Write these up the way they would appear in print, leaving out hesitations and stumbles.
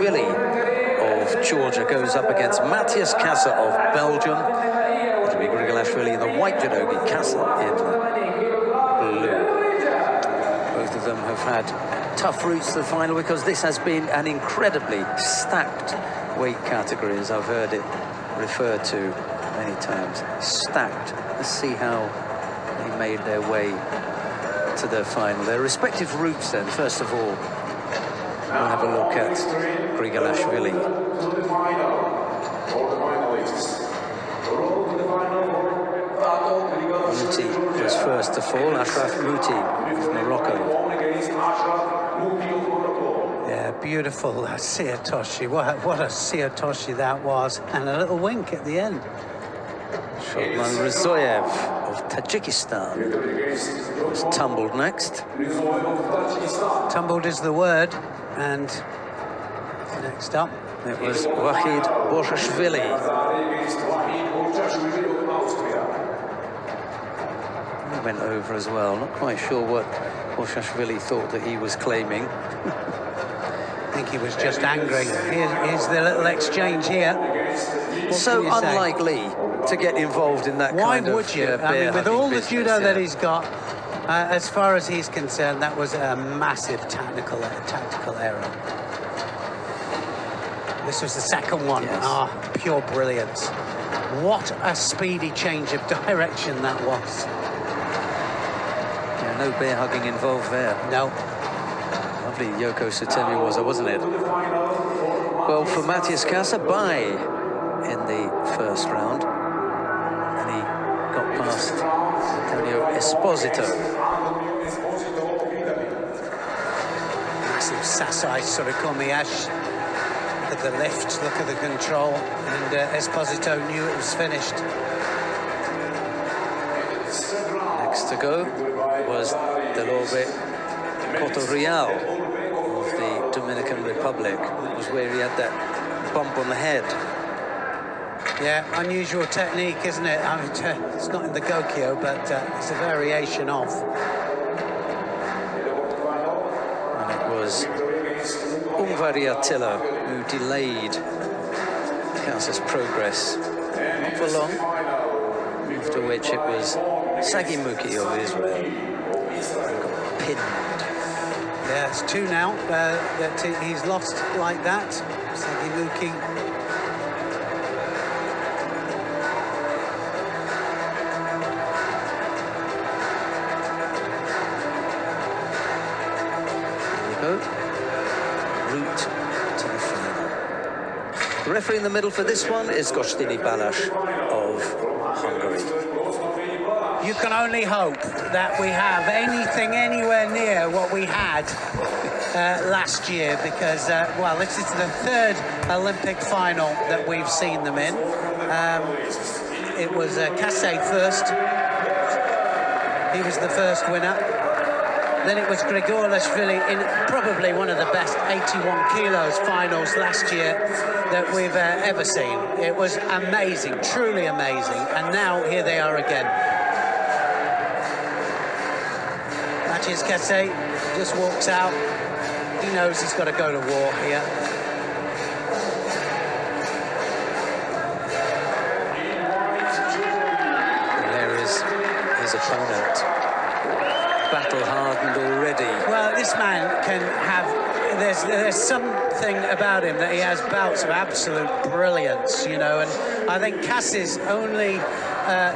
GRIGALASHVILI of Georgia goes up against Matthias CASSE of Belgium. It'll be GRIGALASHVILI in the white judogi, CASSE in blue. Both of them have had tough routes to the final because this has been an incredibly stacked weight category, as I've heard it referred to many times. Stacked. Let's see how they made their way to their final. Their respective routes then. First of all, we'll have a look at GRIGALASHVILI. Muti was first to fall. Ashraf Muti of Morocco. Yeah, beautiful Siatoshi. What a Siatoshi that was. And a little wink at the end. Shotman Rizoyev of Tajikistan was tumbled next. Tumbled is the word. And next up, it was Wahid Borshashvili. He went over as well. Not quite sure what Borshashvili thought that he was claiming. I think he was just angry. Here's the little exchange here. So unlikely to get involved in that kind of... Why would you? I mean, with all the judo that he's got, as far as he's concerned, that was a massive tactical error. This was the second one. Yes. Ah, pure brilliance. What a speedy change of direction that was. Yeah, no bear hugging involved there. No. Lovely Yoko Sutemi wasn't it? Well, for Matthias CASSE, bye in the first round. And he got past Antonio Esposito. Massive Sasai Surikomiyashi. Look at the lift, look at the control, and Esposito knew it was finished. Next to go was Delorbe Cotorreal of the Dominican Republic. That was where he had that bump on the head. Yeah, unusual technique, isn't it? I mean, it's not in the Gokyo, but it's a variation of. And it was Ungvari Attila who delayed CASSE's progress. Not for long, after which it was Sagimuki of Israel who got pinned. Yeah, it's two now that he's lost like that. Sagimuki. Route to the final. The referee in the middle for this one is Gostini Balázs of Hungary. You can only hope that we have anything anywhere near what we had last year, because, well, this is the third Olympic final that we've seen them in. It was Casse first. He was the first winner. Then it was GRIGALASHVILI in probably one of the best 81 kilos finals last year that we've ever seen. It was amazing, truly amazing. And now here they are again. Matthias CASSE just walks out. He knows he's got to go to war here. And there is his opponent. Battle hardened already. Well, this man can have, there's something about him that he has bouts of absolute brilliance, you know, and I think Casse's only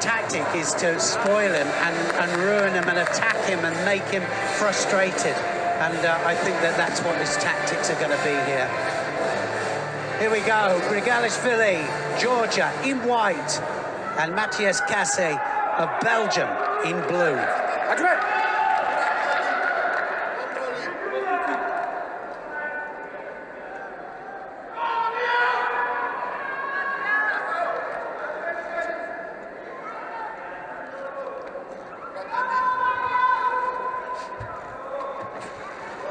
tactic is to spoil him and ruin him and attack him and make him frustrated, and I think that's what his tactics are going to be here. Here we go, GRIGALASHVILI, Georgia in white, and Matthias CASSE of Belgium in blue.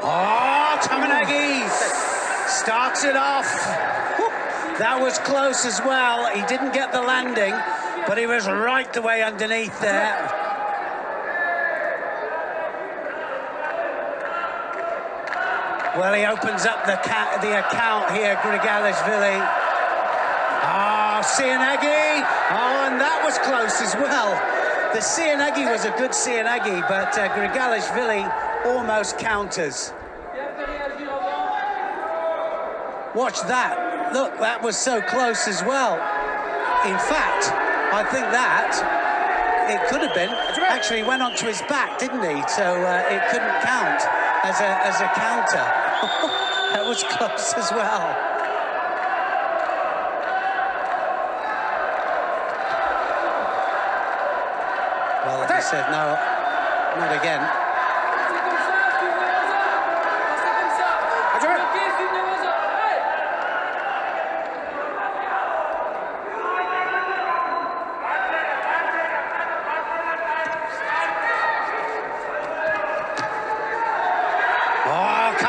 Oh, Tamanagi starts it off. That was close as well. He didn't get the landing, but he was right the way underneath there. Well, he opens up the account here, GRIGALASHVILI. Oh, Cianagi! Oh, and that was close as well. The Cianagi was a good Cianagi, but GRIGALASHVILI almost counters. Watch that. Look, that was so close as well. In fact, I think that it could have been. Actually, he went onto his back, didn't he? So it couldn't count as a counter. That was close as well. Well, he said no, not again.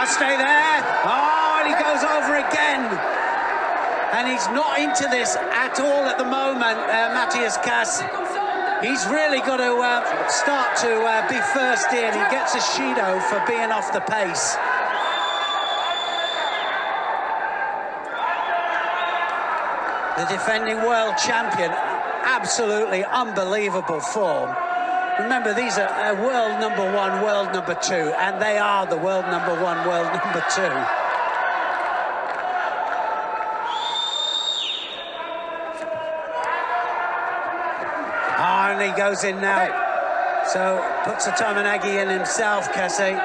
Stay there. Oh, and he goes over again. And he's not into this at all at the moment, Matthias CASSE. He's really got to start to be first in. He gets a Judo for being off the pace. The defending world champion, absolutely unbelievable form. Remember, these are world number one, world number two, and they are the world number one, world number two. Oh, and he goes in now. So, puts a Tominagi in himself, Casse.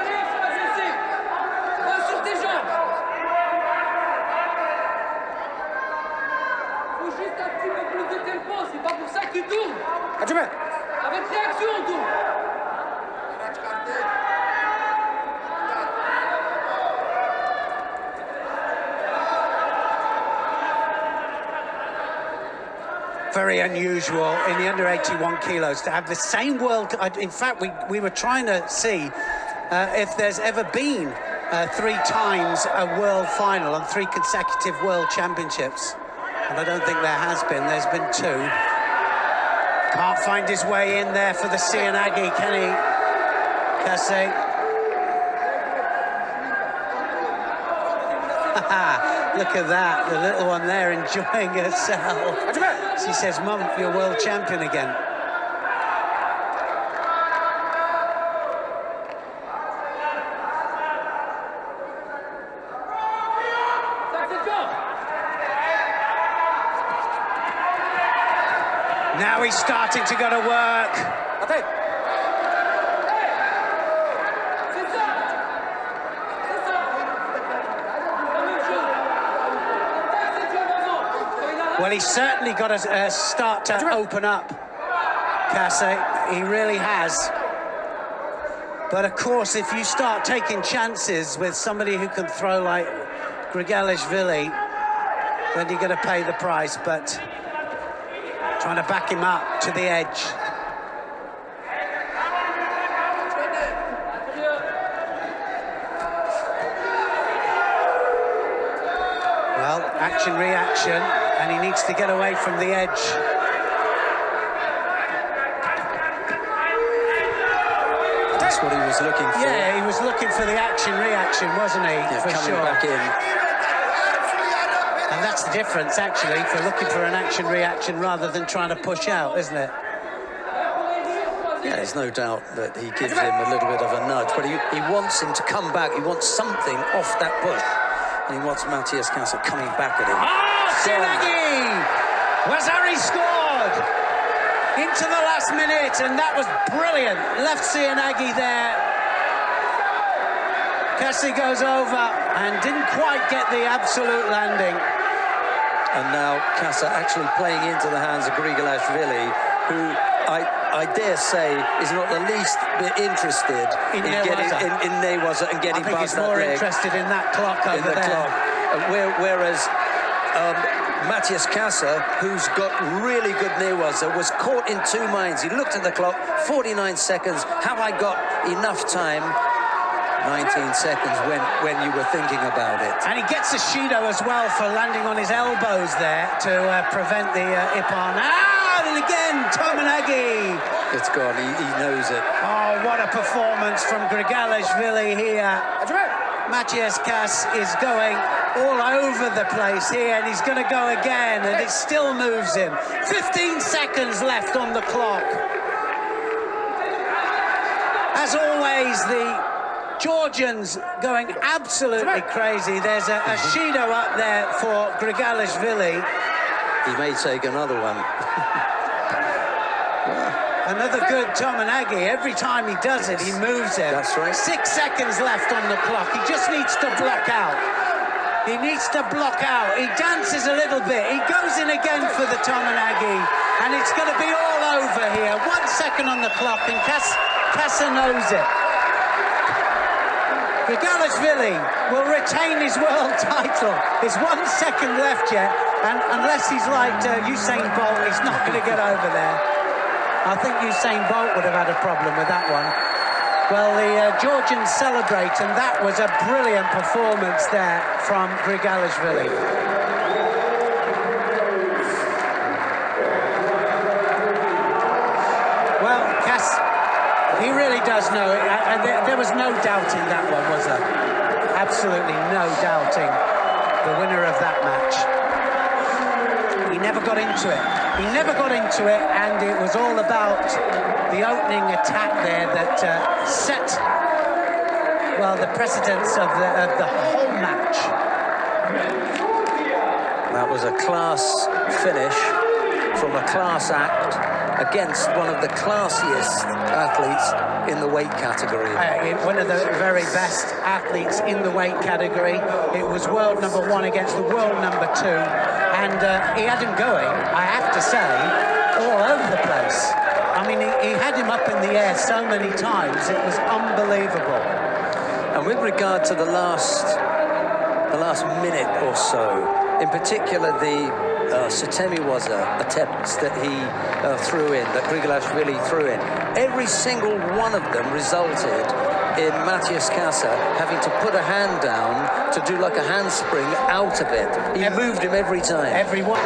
Very unusual in the under 81 kilos to have the same world. In fact, we were trying to see if there's ever been 3 times a world final and 3 consecutive world championships. And I don't think there has been. There's been 2. Can't find his way in there for the Cianagi, can he, Casse? Look at that, the little one there enjoying herself. She says, Mum, you're world champion again. Now he's starting to go to work. Well, he's certainly got to start to open up, Casse. He really has. But of course, if you start taking chances with somebody who can throw like GRIGALASHVILI, then you're going to pay the price. But trying to back him up to the edge. Well, action, reaction. And he needs to get away from the edge. That's what he was looking for. Yeah, he was looking for the action-reaction, wasn't he? Yeah, for coming sure. back in. And that's the difference, actually, for looking for an action-reaction rather than trying to push out, isn't it? Yeah, there's no doubt that he gives him a little bit of a nudge, but he wants him to come back. He wants something off that push. And he wants Matthias CASSE coming back at him. Oh, Cianagi! Wazari scored into the last minute, and that was brilliant. Left Cianagi there. Casse goes over and didn't quite get the absolute landing. And now CASSE actually playing into the hands of GRIGALASHVILI, who I dare say is not the least bit interested in Newaza and getting past that leg. I think he's more interested in that clock over there. Whereas Matthias CASSE, who's got really good Newaza, was caught in 2 minds. He looked at the clock, 49 seconds. Have I got enough time? 19 seconds when you were thinking about it. And he gets a Judo as well for landing on his elbows there to prevent the Ippon. And again, Tominagi. It's gone, he knows it. Oh, what a performance from GRIGALASHVILI here. Matthias CASSE is going all over the place here, and he's going to go again, and it still moves him. 15 seconds left on the clock. As always, the Georgians going absolutely crazy. There's a Judo up there for GRIGALASHVILI. He may take another one. Another good Tominagi. Every time he does it, he moves it. That's right. 6 seconds left on the clock. He just needs to block out. He needs to block out. He dances a little bit. He goes in again for the Tominagi. And it's going to be all over here. 1 second on the clock, and CASSE knows it. GRIGALASHVILI will retain his world title. There's 1 second left yet. And unless he's like Usain Bolt, he's not going to get over there. I think Usain Bolt would have had a problem with that one. Well, the Georgians celebrate, and that was a brilliant performance there from GRIGALASHVILI. Well, CASSE, he really does know it. There was no doubting that one, was there? Absolutely no doubting the winner of that match. He never got into it. He never got into it, and it was all about the opening attack there that set, well, the precedence of the whole match. That was a class finish from a class act against one of the classiest athletes in the weight category. One of the very best athletes in the weight category. It was world #1 against the world #2. And he had him going, I have to say, all over the place. I mean, he had him up in the air so many times, it was unbelievable. And with regard to the last minute or so, in particular the Sutemiwaza attempts that he threw in, that GRIGALASHVILI threw in, every single one of them resulted in Matthias CASSE having to put a hand down to do like a handspring out of it. He moved him every time. Every one.